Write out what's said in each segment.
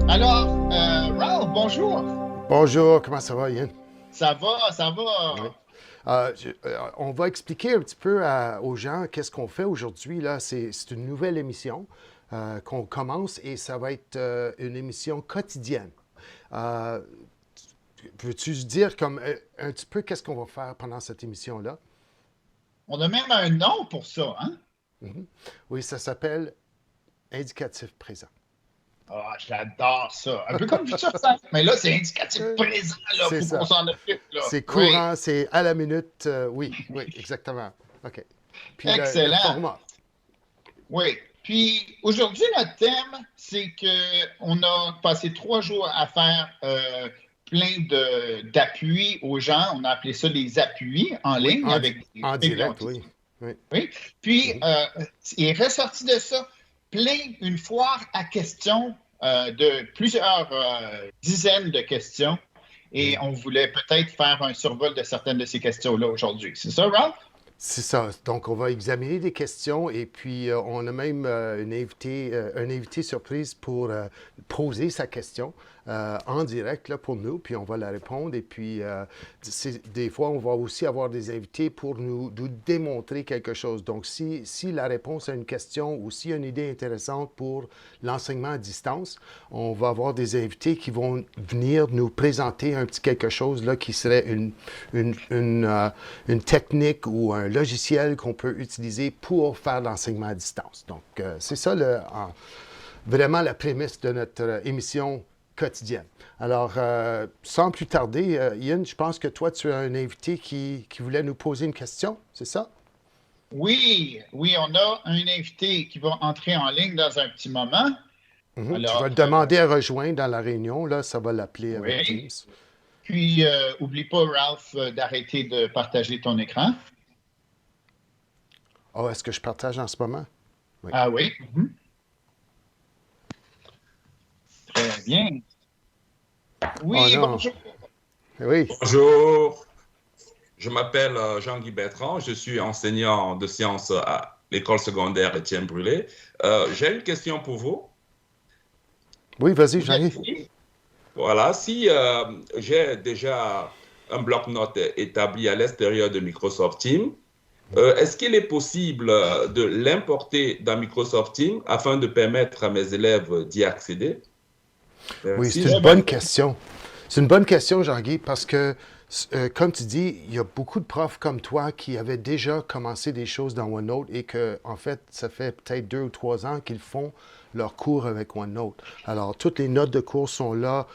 Alors, Ralph, bonjour. Bonjour, comment ça va, Yann? Ça va, ça Oui. va. On va expliquer un petit peu aux gens qu'est-ce qu'on fait aujourd'hui. Là, c'est une nouvelle émission qu'on commence et ça va être une émission quotidienne. Euh, Peux-tu dire comme un petit peu qu'est-ce qu'on va faire pendant cette émission-là? On a même un nom pour ça, hein? Mhm. Oui, ça s'appelle indicatif présent. Ah, j'adore ça. Un peu comme Futur 5, mais là, c'est indicatif présent, là. C'est Faut qu'on ça. s'en occupe, là. C'est Oui, courant, c'est à la minute. Oui, oui, exactement. OK. Puis le excellent. format. Oui. Puis aujourd'hui, notre thème, c'est que on a passé 3 jours à faire plein d'appuis aux gens. On a appelé ça des appuis en Oui, ligne avec des en direct, bibliothèques. oui. Oui. Oui. Puis, Mhm. il est ressorti de ça une foire à questions de plusieurs dizaines de questions. Et Mhm. on voulait peut-être faire un survol de certaines de ces questions-là aujourd'hui. C'est ça, Ralph? C'est ça. Donc, on va examiner des questions et puis on a même un invité surprise pour poser sa question en direct là, pour nous, puis on va la répondre. Et puis, des fois, on va aussi avoir des invités pour nous démontrer quelque chose. Donc, si la réponse à une question ou s'il y a une idée intéressante pour l'enseignement à distance, on va avoir des invités qui vont venir nous présenter un petit quelque chose là, qui serait une, une, euh, une technique ou un logiciel qu'on peut utiliser pour faire l'enseignement à distance. Donc, c'est ça vraiment la prémisse de notre émission quotidienne. Alors, sans plus tarder, Ian, je pense que toi, tu as un invité qui voulait nous poser une question, c'est ça? Oui, oui, on a un invité qui va entrer en ligne dans un petit moment. Mhm. Tu vas Alors, le demander à rejoindre dans la réunion, là, ça va l'appeler avec oui. Teams. Puis, oublie pas, Ralph, d'arrêter de partager ton écran. Oh, est-ce que je partage en ce moment? Oui. Ah oui. Mhm. Très bien. Oh Oui, non. bonjour. Oui. Bonjour, je m'appelle Jean-Guy Bertrand, je suis enseignant de sciences à l'école secondaire Étienne Brûlé. J'ai une question pour vous. Oui, vas-y, Oui, Jean-Yves. allez-y. Voilà, si j'ai déjà un bloc-notes établi à l'extérieur de Microsoft Teams, est-ce qu'il est possible de l'importer dans Microsoft Teams afin de permettre à mes élèves d'y accéder? Oui, Merci. c'est une Très bonne bonne question. question. C'est une bonne question, Jean-Guy, parce que, comme tu dis, il y a beaucoup de profs comme toi qui avaient déjà commencé des choses dans OneNote et que, en fait, ça fait peut-être 2 ou 3 ans qu'ils font leurs cours avec OneNote. Alors, toutes les notes de cours sont là,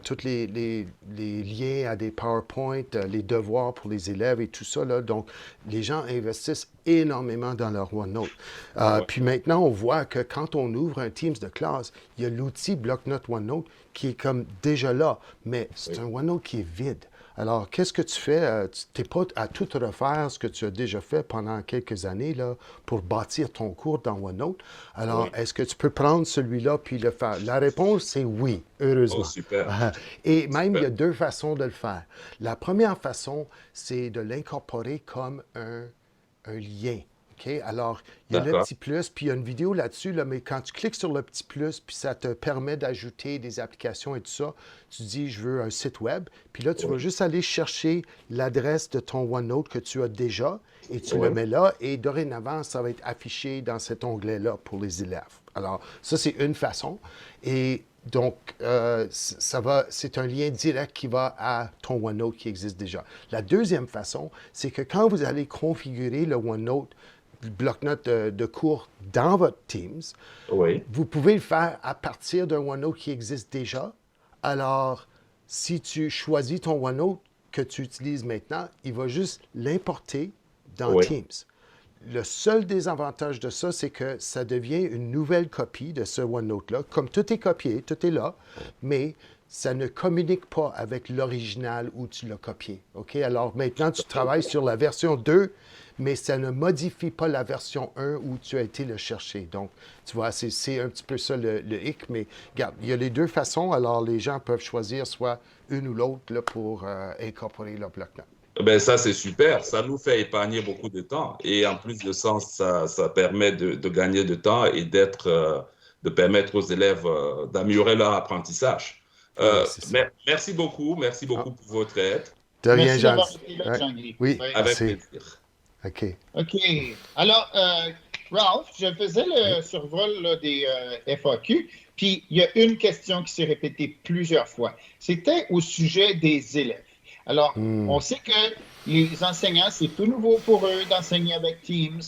tous les liens à des PowerPoint, les devoirs pour les élèves et tout ça, là. Donc, les gens investissent énormément dans leur OneNote. Ouais, Puis maintenant, on voit que quand on ouvre un Teams de classe, il y a l'outil Bloc-Notes OneNote qui est comme déjà là, mais c'est oui, un OneNote qui est vide. Alors, qu'est-ce que tu fais? Tu n'es pas à tout refaire ce que tu as déjà fait pendant quelques années là, pour bâtir ton cours dans OneNote. Alors, oui. est-ce que tu peux prendre celui-là puis le faire? La réponse, c'est oui, Oh, heureusement. super, Et même, il y super. a 2 façons de le faire. La première façon, c'est de l'incorporer comme un lien. OK? Alors, il y a le D'accord. petit plus, puis il y a une vidéo là-dessus, là, mais quand tu cliques sur le petit plus, puis ça te permet d'ajouter des applications et tout ça, tu dis, je veux un site web, puis là, tu vas Oui, juste aller chercher l'adresse de ton OneNote que tu as déjà, et tu le oui. mets là, et dorénavant, ça va être affiché dans cet onglet-là pour les élèves. Alors, ça, c'est une façon. Et donc, c'est un lien direct qui va à ton OneNote qui existe déjà. La deuxième façon, c'est que quand vous allez configurer le OneNote, le bloc-notes de cours dans votre Teams, Oui, vous pouvez le faire à partir d'un OneNote qui existe déjà. Alors, si tu choisis ton OneNote que tu utilises maintenant, il va juste l'importer dans oui, Teams. Le seul désavantage de ça, c'est que ça devient une nouvelle copie de ce OneNote-là. Comme tout est copié, tout est là, mais ça ne communique pas avec l'original où tu l'as copié. OK? Alors maintenant, tu travailles sur la version 2, mais ça ne modifie pas la version 1 où tu as été le chercher. Donc, tu vois, c'est un petit peu ça le hic, mais regarde, il y a les 2 façons, alors les gens peuvent choisir soit une ou l'autre là, pour incorporer leur bloc-notes. ben ça, c'est super. Ça nous fait épargner beaucoup de temps. Et en plus de ça, ça permet de gagner de temps et d'être de permettre aux élèves d'améliorer leur apprentissage. Merci beaucoup pour votre aide. De rien, Merci d'avoir Jean. été là, Jean-Guy. Oui, Avec merci. plaisir. OK. Alors, Ralph, je faisais le survol là, des FAQ, puis il y a une question qui s'est répétée plusieurs fois. C'était au sujet des élèves. Alors, on sait que les enseignants, c'est tout nouveau pour eux d'enseigner avec Teams.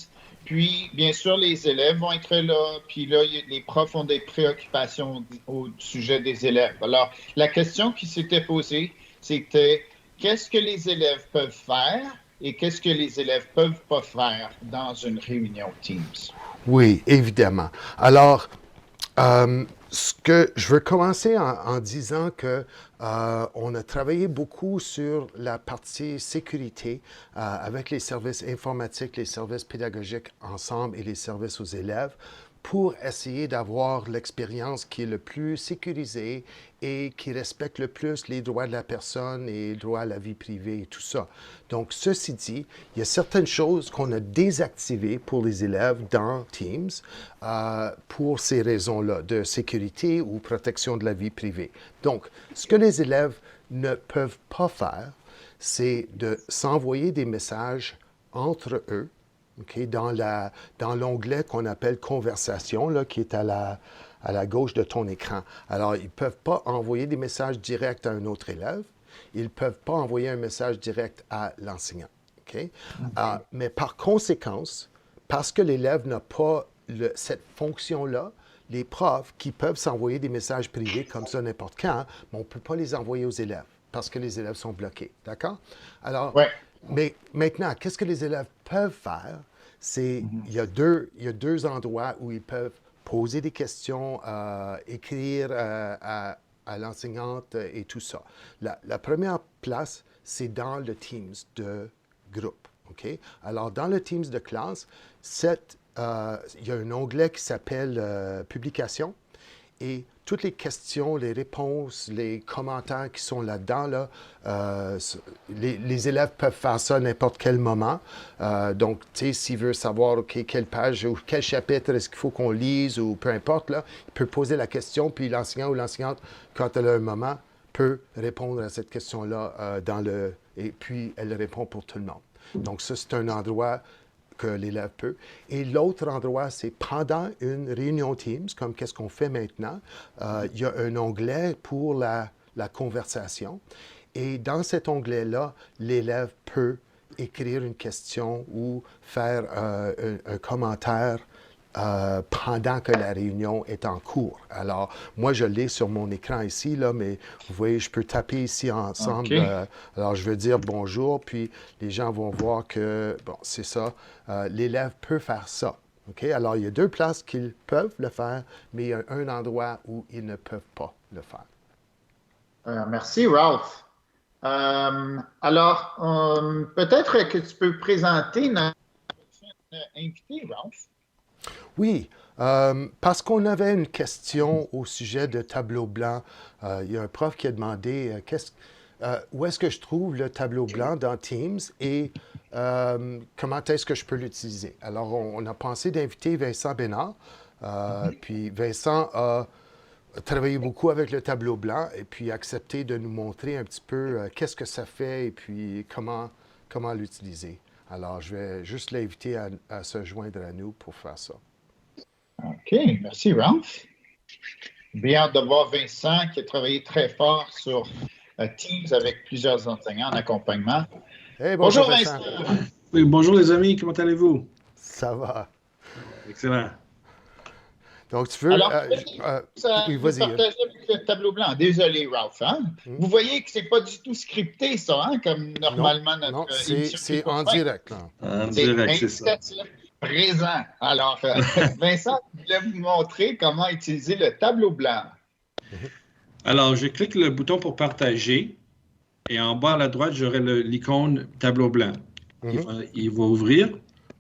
Puis, bien sûr, les élèves vont être là. Puis là, les profs ont des préoccupations au sujet des élèves. Alors, la question qui s'était posée, c'était qu'est-ce que les élèves peuvent faire et qu'est-ce que les élèves ne peuvent pas faire dans une réunion Teams? Oui, évidemment. Alors, je veux commencer en disant que on a travaillé beaucoup sur la partie sécurité avec les services informatiques, les services pédagogiques ensemble et les services aux élèves pour essayer d'avoir l'expérience qui est le plus sécurisée et qui respecte le plus les droits de la personne et le droit à la vie privée et tout ça. Donc, ceci dit, il y a certaines choses qu'on a désactivées pour les élèves dans Teams pour ces raisons-là, de sécurité ou protection de la vie privée. Donc, ce que les élèves ne peuvent pas faire, c'est de s'envoyer des messages entre eux, okay, dans l'onglet qu'on appelle « Conversation », là, qui est à la gauche de ton écran. Alors, ils ne peuvent pas envoyer des messages directs à un autre élève. Ils ne peuvent pas envoyer un message direct à l'enseignant. Okay? Mais par conséquence, parce que l'élève n'a pas cette fonction-là, les profs qui peuvent s'envoyer des messages privés comme ça n'importe quand, mais on ne peut pas les envoyer aux élèves parce que les élèves sont bloqués. D'accord? Alors, mais maintenant, qu'est-ce que les élèves peuvent faire? Il y a deux endroits où ils peuvent poser des questions, écrire à l'enseignante et tout ça. La première place, c'est dans le Teams de groupe. Okay? Alors, dans le Teams de classe, il y a un onglet qui s'appelle Publication et toutes les questions, les réponses, les commentaires qui sont là-dedans, les élèves peuvent faire ça à n'importe quel moment. Donc, tu sais, s'il veut savoir, OK, quelle page ou quel chapitre est-ce qu'il faut qu'on lise ou peu importe, là, il peut poser la question, puis l'enseignant ou l'enseignante, quand elle a un moment, peut répondre à cette question-là et puis elle répond pour tout le monde. Donc, ça, c'est un endroit que l'élève peut. Et l'autre endroit, c'est pendant une réunion Teams, comme qu'est-ce qu'on fait maintenant, il y a un onglet pour la conversation. Et dans cet onglet-là, l'élève peut écrire une question ou faire un commentaire pendant que la réunion est en cours. Alors, moi, je l'ai sur mon écran ici, là, mais vous voyez, je peux taper ici ensemble. Okay. Alors, je veux dire bonjour, puis les gens vont voir que, bon, c'est ça, l'élève peut faire ça. Okay? Alors, il y a deux places qu'ils peuvent le faire, mais il y a un endroit où ils ne peuvent pas le faire. Merci, Ralph. Alors, peut-être que tu peux présenter notre invité, Ralph. Oui, parce qu'on avait une question au sujet de tableau blanc. Il y a un prof qui a demandé où est-ce que je trouve le tableau blanc dans Teams et comment est-ce que je peux l'utiliser. Alors, on a pensé d'inviter Vincent Bénard. Puis Vincent a travaillé beaucoup avec le tableau blanc et puis accepté de nous montrer un petit peu qu'est-ce que ça fait et puis comment l'utiliser. Alors, je vais juste l'inviter à se joindre à nous pour faire ça. OK. Merci, Ralph. Bien hâte de voir Vincent qui a travaillé très fort sur Teams avec plusieurs enseignants en accompagnement. Hey, bonjour Vincent. Oui, bonjour les amis, comment allez-vous? Ça va. Excellent. Donc, tu veux... Alors, oui, vas-y. Partager avec le tableau blanc. Désolé, Ralph. Hein? Vous voyez que c'est pas du tout scripté, ça, hein, comme normalement non, notre émission. C'est en direct. Là. En direct, c'est ça. Présent. Alors, Vincent voulait vous montrer comment utiliser le tableau blanc. Alors, je clique le bouton pour partager et en bas à la droite, j'aurai l'icône tableau blanc. Il va ouvrir.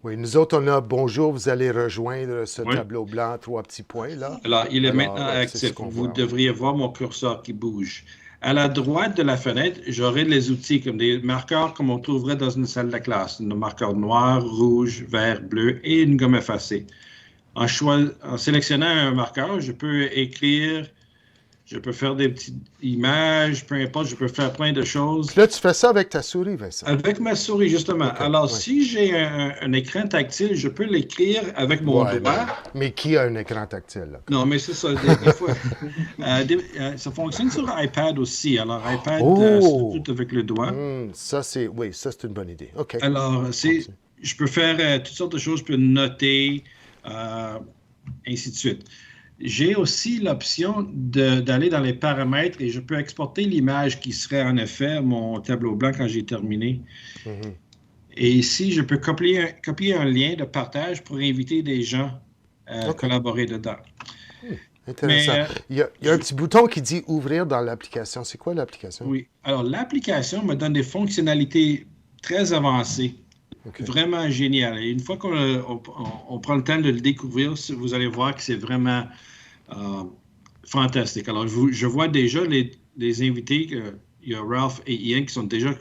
Oui, nous autres, on a « Bonjour, vous allez rejoindre ce tableau blanc, 3 petits points. » là. Alors, il est maintenant actif. Vous devriez voir mon curseur qui bouge. À la droite de la fenêtre, j'aurai les outils comme des marqueurs comme on trouverait dans une salle de classe. Un marqueur noir, rouge, vert, bleu et une gomme effacée. en sélectionnant un marqueur, je peux écrire, je peux faire des petites images, peu importe, je peux faire plein de choses. Puis là, tu fais ça avec ta souris, Vincent. Avec ma souris, justement. Ok, Alors, ouais. si j'ai un écran tactile, je peux l'écrire avec mon Ouais, doigt. mais qui a un écran tactile? Là? Non, mais c'est ça. Des fois, ça fonctionne sur iPad aussi. Alors, iPad, Oh! c'est tout avec le doigt. Ça, c'est une bonne idée. OK. Alors, je peux faire toutes sortes de choses. Je peux noter, ainsi de suite. J'ai aussi l'option d'aller dans les paramètres et je peux exporter l'image qui serait en effet mon tableau blanc quand j'ai terminé. Et ici, je peux copier un lien de partage pour inviter des gens à collaborer dedans. Intéressant. Il y a un petit bouton qui dit « Ouvrir dans l'application ». C'est quoi l'application? Oui. Alors, l'application me donne des fonctionnalités très avancées. Vraiment génial. Et une fois qu'on prend le temps de le découvrir, vous allez voir que c'est vraiment fantastique. Alors, je vois déjà les invités, il y a Ralph et Ian qui sont déjà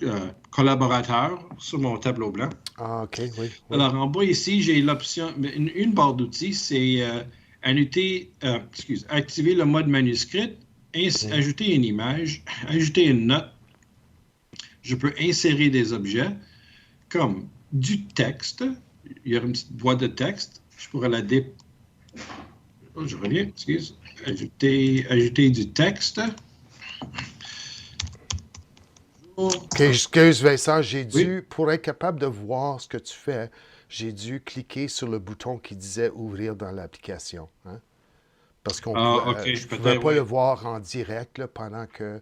collaborateurs sur mon tableau blanc. Ah, OK, oui. Alors, en bas ici, j'ai l'option, une barre d'outils, c'est activer le mode manuscrit, ajouter une image, ajouter une note. Je peux insérer des objets comme du texte. Il y a une petite boîte de texte. Je pourrais la je reviens, excuse. Ajouter du texte. OK, excuse Vincent, pour être capable de voir ce que tu fais, j'ai dû cliquer sur le bouton qui disait « Ouvrir dans l'application hein? ». Parce qu'on je ne pouvais pas le voir en direct là, pendant que...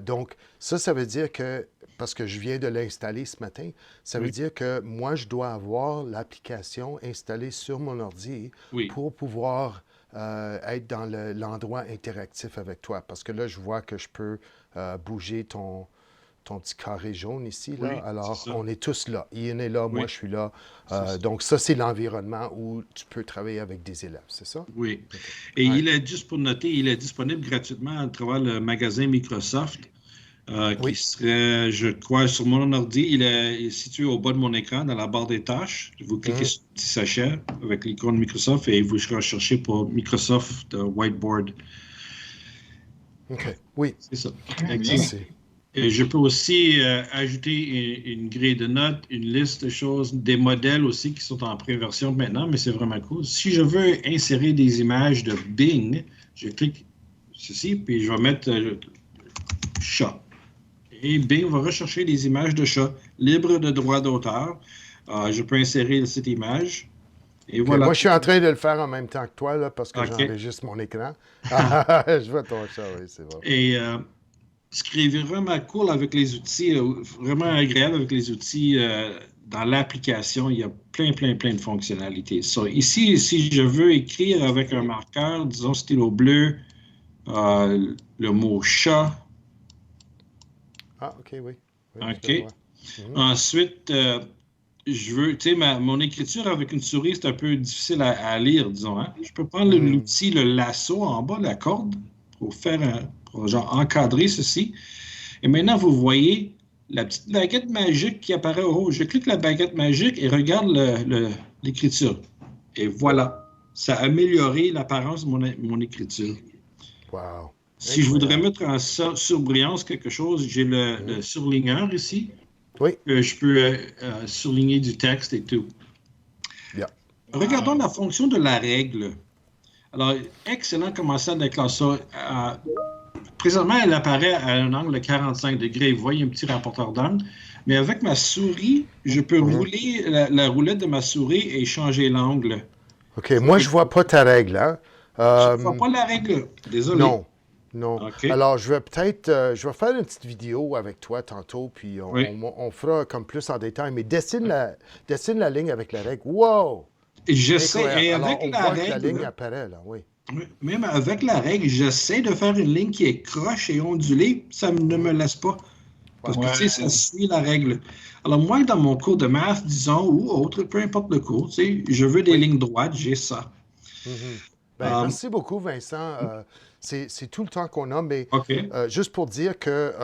donc, ça veut dire que, parce que je viens de l'installer ce matin, ça veut dire que moi, je dois avoir l'application installée sur mon ordi pour pouvoir être dans l'endroit interactif avec toi. Parce que là, je vois que je peux bouger ton petit carré jaune ici. Là. Alors, on est tous là. Ian est là, moi, je suis là. Donc, ça, c'est l'environnement où tu peux travailler avec des élèves, c'est ça? Oui. Et il est, juste pour noter, il est disponible gratuitement à travers le magasin Microsoft, qui serait, je crois, sur mon ordi. Il est situé au bas de mon écran, dans la barre des tâches. Vous cliquez sur le petit sachet avec l'icône Microsoft et vous recherchez pour Microsoft Whiteboard. OK. Oui. C'est ça. Et je peux aussi ajouter une grille de notes, une liste de choses, des modèles aussi qui sont en pré-version maintenant, mais c'est vraiment cool. Si je veux insérer des images de Bing, je clique ceci, puis je vais mettre chat. Et Bing va rechercher des images de chat libres de droit d'auteur. Je peux insérer cette image. Et voilà. Moi, je suis en train de le faire en même temps que toi, là, parce que j'enregistre mon écran. Je vois ton chat, oui, c'est vrai. Et ce qui est vraiment cool avec les outils, vraiment agréable avec les outils dans l'application, il y a plein de fonctionnalités. So, ici, si je veux écrire avec un marqueur, disons stylo bleu, le mot chat. Ah, OK, oui. OK. Ensuite, je veux, tu sais, mon écriture avec une souris, c'est un peu difficile à lire, disons. Hein? Je peux prendre l'outil, le lasso en bas, la corde, pour faire genre encadrer ceci. Et maintenant, vous voyez la petite baguette magique qui apparaît au haut. Je clique la baguette magique et regarde l'écriture. Et voilà, ça a amélioré l'apparence de mon écriture. Wow. Si je voudrais mettre en surbrillance quelque chose, j'ai le surligneur ici. Oui. Je peux surligner du texte et tout. Yeah. Regardons la fonction de la règle. Alors, excellent commençant d'éclairer ça. Présentement, elle apparaît à un angle de 45 degrés. Vous voyez un petit rapporteur d'angle. Mais avec ma souris, je peux rouler la roulette de ma souris et changer l'angle. OK. Moi, je ne vois pas ta règle. Hein? Je ne vois pas la règle. Désolé. Non. Okay. Alors, je vais faire une petite vidéo avec toi tantôt, puis on fera comme plus en détail. Mais dessine la ligne avec la règle. Wow! J'essaie, et alors, avec on la voit règle... que la ligne apparaît, là, oui. Même avec la règle, j'essaie de faire une ligne qui est croche et ondulée. Ça ne me laisse pas. Parce que, tu sais, ça suit la règle. Alors, moi, dans mon cours de maths, disons, ou autre, peu importe le cours, tu sais, je veux des lignes droites, j'ai ça. Merci beaucoup, Vincent. C'est tout le temps qu'on a, mais OK. juste pour dire que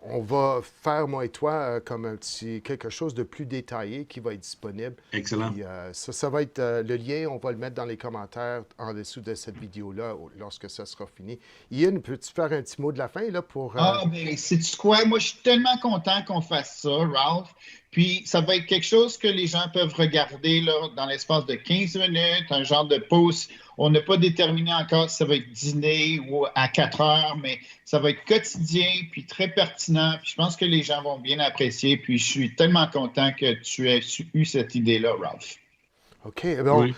on va faire, moi et toi, comme un petit quelque chose de plus détaillé qui va être disponible. Excellent. Puis, ça va être le lien, on va le mettre dans les commentaires en dessous de cette vidéo-là lorsque ça sera fini. Ian, peux-tu faire un petit mot de la fin là, pour... Ah, ben, sais-tu quoi? Moi, je suis tellement content qu'on fasse ça, Ralph. Puis, ça va être quelque chose que les gens peuvent regarder là, dans l'espace de 15 minutes, un genre de pause. On n'a pas déterminé encore si ça va être dîner ou à 4 heures, mais ça va être quotidien, puis très pertinent. Puis, je pense que les gens vont bien apprécier. Puis, je suis tellement content que tu aies eu cette idée-là, Ralph. OK. Bon, Oui.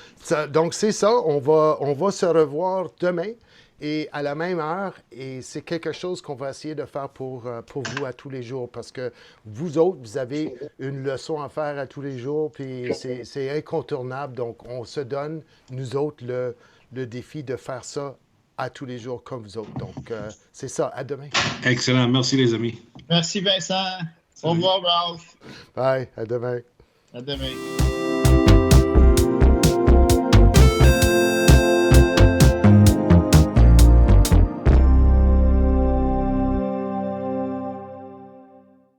donc, c'est ça. On va se revoir demain et à la même heure. Et c'est quelque chose qu'on va essayer de faire pour vous à tous les jours parce que vous autres, vous avez une leçon à faire à tous les jours. Puis c'est incontournable. Donc, on se donne, nous autres, le défi de faire ça à tous les jours comme vous autres. Donc, c'est ça. À demain. Excellent. Merci, les amis. Merci, Vincent. Au revoir, Ralph. Bye. À demain. À demain.